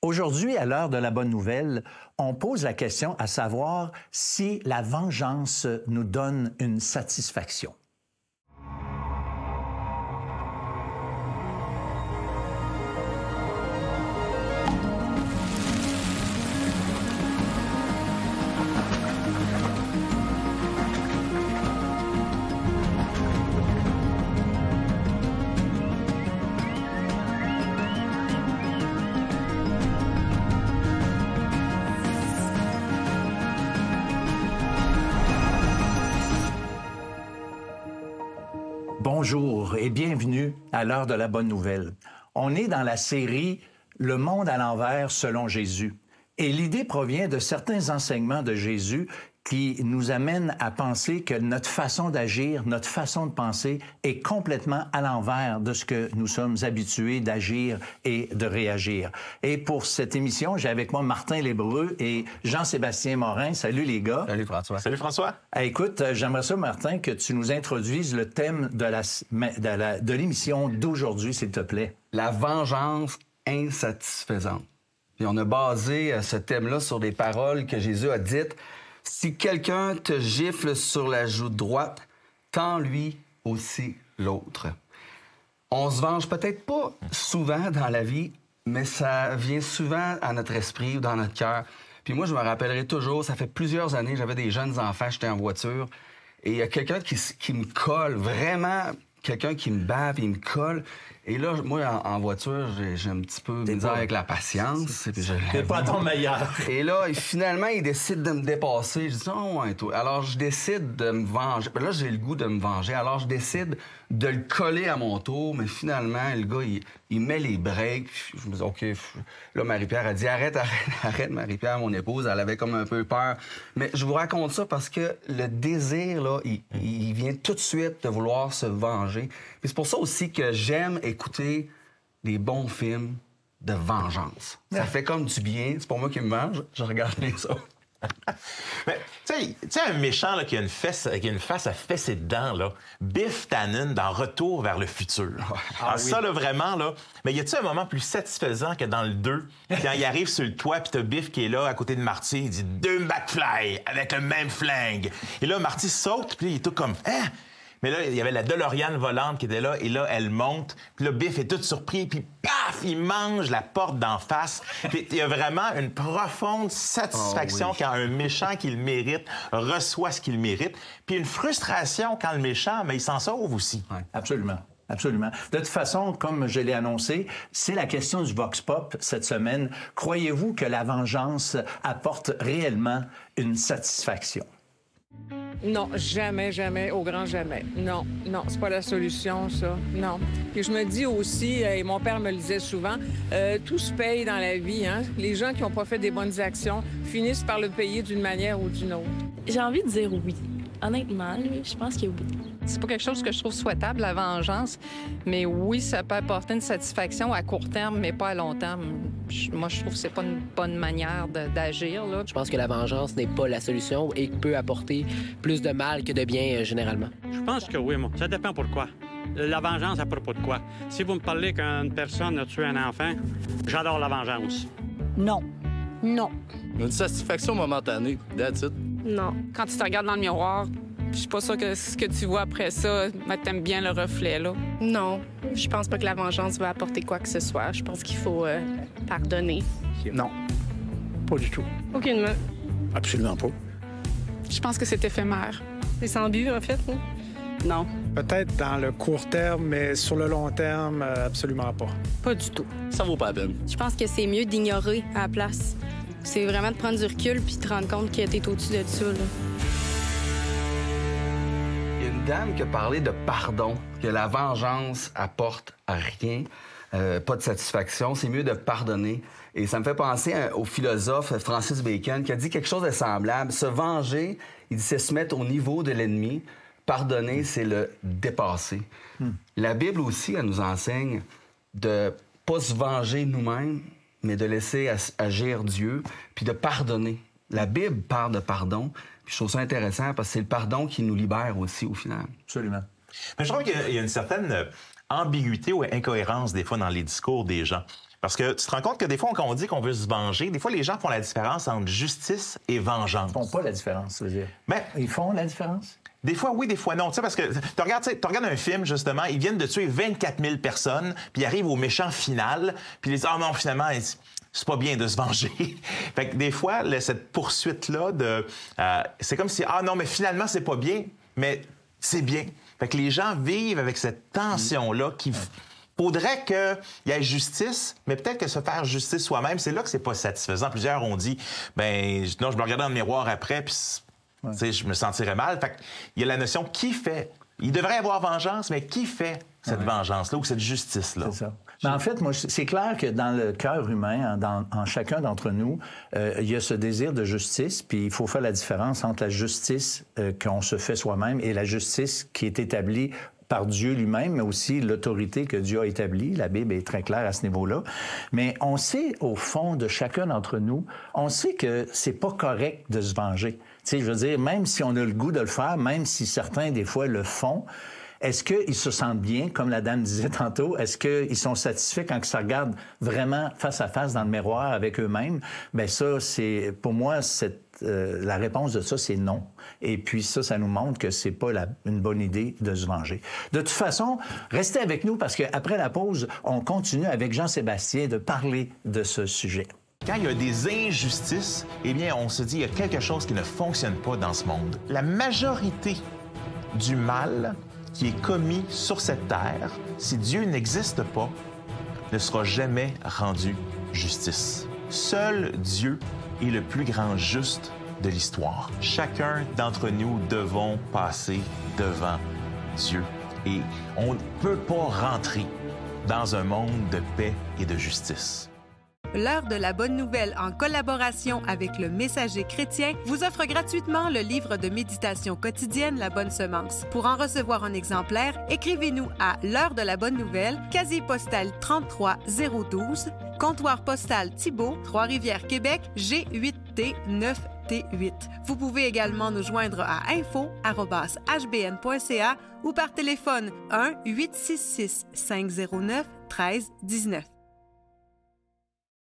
Aujourd'hui, à l'heure de la bonne nouvelle, on pose la question à savoir si la vengeance nous donne une satisfaction. Bonjour et bienvenue à l'heure de la bonne nouvelle. On est dans la série « Le monde à l'envers selon Jésus ». Et l'idée provient de certains enseignements de Jésus qui nous amènent à penser que notre façon d'agir, notre façon de penser est complètement à l'envers de ce que nous sommes habitués d'agir et de réagir. Et pour cette émission, j'ai avec moi Martin L'Hébreu et Jean-Sébastien Morin. Salut les gars. Salut François. Salut François. Écoute, j'aimerais ça, Martin, que tu nous introduises le thème de l'émission d'aujourd'hui, s'il te plaît. La vengeance insatisfaisante. Puis on a basé ce thème-là sur des paroles que Jésus a dites. Si quelqu'un te gifle sur la joue droite, tends-lui aussi l'autre. On se venge peut-être pas souvent dans la vie, mais ça vient souvent à notre esprit ou dans notre cœur. Puis moi, je me rappellerai toujours, ça fait plusieurs années, j'avais des jeunes enfants, j'étais en voiture, et il y a quelqu'un qui me colle, vraiment quelqu'un qui me bave, il me colle. Et là, moi, en voiture, j'ai un petit peu de misère avec la patience. T'es pas ton meilleur. Et là, finalement, il décide de me dépasser. Je dis, oh, ouais, toi. Alors, je décide de me venger. Là, j'ai le goût de me venger. Alors, je décide de le coller à mon tour. Mais finalement, le gars, il met les breaks. Je me dis, OK. Là, Marie-Pierre a dit, arrête, Marie-Pierre, mon épouse. Elle avait comme un peu peur. Mais je vous raconte ça parce que le désir, là, il vient tout de suite de vouloir se venger. Puis c'est pour ça aussi que j'aime écouter des bons films de vengeance. Ça fait comme du bien. C'est pour moi qui me venge. Je regarde les autres. Mais tu sais, un méchant là, qui a une face à fesser dedans, là, Biff Tannen dans Retour vers le futur. Alors, oui. Ça, là, vraiment, là. Mais y a-t-il un moment plus satisfaisant que dans le 2, quand il arrive sur le toit, puis t'as Biff qui est là, à côté de Marty, il dit « 2 McFly avec le même flingue ». Et là, Marty saute, puis il est tout comme « Hein? » Mais là, il y avait la DeLorean volante qui était là, et là, elle monte. Puis là, Biff est tout surpris, puis paf, il mange la porte d'en face. Puis il y a vraiment une profonde satisfaction quand un méchant qui le mérite reçoit ce qu'il mérite. Puis une frustration quand le méchant, mais il s'en sauve aussi. Ouais. Absolument. Absolument. De toute façon, comme je l'ai annoncé, c'est la question du Vox Pop cette semaine. Croyez-vous que la vengeance apporte réellement une satisfaction? Non, jamais, jamais, au grand jamais. Non, non, c'est pas la solution, ça. Non. Et je me dis aussi, et mon père me le disait souvent, tout se paye dans la vie, hein. Les gens qui n'ont pas fait des bonnes actions finissent par le payer d'une manière ou d'une autre. J'ai envie de dire oui. Honnêtement, je pense que oui. C'est pas quelque chose que je trouve souhaitable, la vengeance, mais oui, ça peut apporter une satisfaction à court terme, mais pas à long terme. Moi, je trouve que c'est pas une bonne manière d'agir, là. Je pense que la vengeance n'est pas la solution et peut apporter plus de mal que de bien, généralement. Je pense que oui, moi. Ça dépend pourquoi. La vengeance à propos de quoi? Si vous me parlez qu'une personne a tué un enfant, j'adore la vengeance. Non. Non. Une satisfaction momentanée, that's it. Non. Quand tu te regardes dans le miroir, je suis pas sûre que ce que tu vois après ça, t'aimes bien le reflet, là. Non. Je pense pas que la vengeance va apporter quoi que ce soit. Je pense qu'il faut pardonner. Non. Pas du tout. Aucunement. Absolument pas. Je pense que c'est éphémère. C'est sans but, en fait, hein? Non. Peut-être dans le court terme, mais sur le long terme, absolument pas. Pas du tout. Ça vaut pas la peine. Je pense que c'est mieux d'ignorer à la place. C'est vraiment de prendre du recul puis de te rendre compte que t'es au-dessus de ça, là. Il y a une dame qui a parlé de pardon, que la vengeance apporte à rien, pas de satisfaction. C'est mieux de pardonner. Et ça me fait penser au philosophe Francis Bacon qui a dit quelque chose de semblable. Se venger, il dit, c'est se mettre au niveau de l'ennemi. Pardonner, c'est le dépasser. La Bible aussi, elle nous enseigne de pas se venger nous-mêmes, mais de laisser agir Dieu, puis de pardonner. La Bible parle de pardon, puis je trouve ça intéressant parce que c'est le pardon qui nous libère aussi, au final. Absolument. Mais je trouve qu'il y a une certaine ambiguïté ou incohérence, des fois, dans les discours des gens. Parce que tu te rends compte que des fois, quand on dit qu'on veut se venger, des fois, les gens font la différence entre justice et vengeance. Ils font pas la différence, ça veut dire. Mais ils font la différence? Des fois, oui, des fois, non. Tu sais, parce que tu regardes un film, justement, ils viennent de tuer 24 000 personnes, puis ils arrivent au méchant final, puis ils disent « Ah non, finalement, c'est pas bien de se venger. » Fait que des fois, cette poursuite-là, c'est comme si « Ah non, mais finalement, c'est pas bien, mais c'est bien. » Fait que les gens vivent avec cette tension-là qui... Faudrait qu'il y ait justice, mais peut-être que se faire justice soi-même, c'est là que c'est pas satisfaisant. Plusieurs ont dit « Ben non, je me regardais dans le miroir après, puis... je me sentirais mal. » Fait il y a la notion qui fait. Il devrait y avoir vengeance, mais qui fait cette vengeance-là ou cette justice-là? C'est ça. Mais en fait, moi, c'est clair que dans le cœur humain, en chacun d'entre nous, il y a ce désir de justice, puis il faut faire la différence entre la justice qu'on se fait soi-même et la justice qui est établie par Dieu lui-même, mais aussi l'autorité que Dieu a établie. La Bible est très claire à ce niveau-là. Mais on sait, au fond de chacun d'entre nous, on sait que c'est pas correct de se venger. Tu sais, je veux dire, même si on a le goût de le faire, même si certains, des fois, le font, est-ce qu'ils se sentent bien, comme la dame disait tantôt? Est-ce qu'ils sont satisfaits quand ils se regardent vraiment face à face dans le miroir avec eux-mêmes? Bien, ça, c'est... Pour moi, la réponse de ça, c'est non. Et puis ça nous montre que c'est pas une bonne idée de se venger. De toute façon, restez avec nous parce qu'après la pause, on continue avec Jean-Sébastien de parler de ce sujet. Quand il y a des injustices, eh bien, on se dit qu'il y a quelque chose qui ne fonctionne pas dans ce monde. La majorité du mal qui est commis sur cette terre, si Dieu n'existe pas, ne sera jamais rendu justice. Seul Dieu est le plus grand juste de l'histoire. Chacun d'entre nous devons passer devant Dieu. Et on ne peut pas rentrer dans un monde de paix et de justice. L'heure de la bonne nouvelle, en collaboration avec le Messager chrétien, vous offre gratuitement le livre de méditation quotidienne La Bonne Semence. Pour en recevoir un exemplaire, écrivez-nous à l'heure de la bonne nouvelle, casier postal 33012, comptoir postal Thibault, Trois-Rivières, Québec, G8T9T8. Vous pouvez également nous joindre à info@hbn.ca ou par téléphone 1-866-509-1319.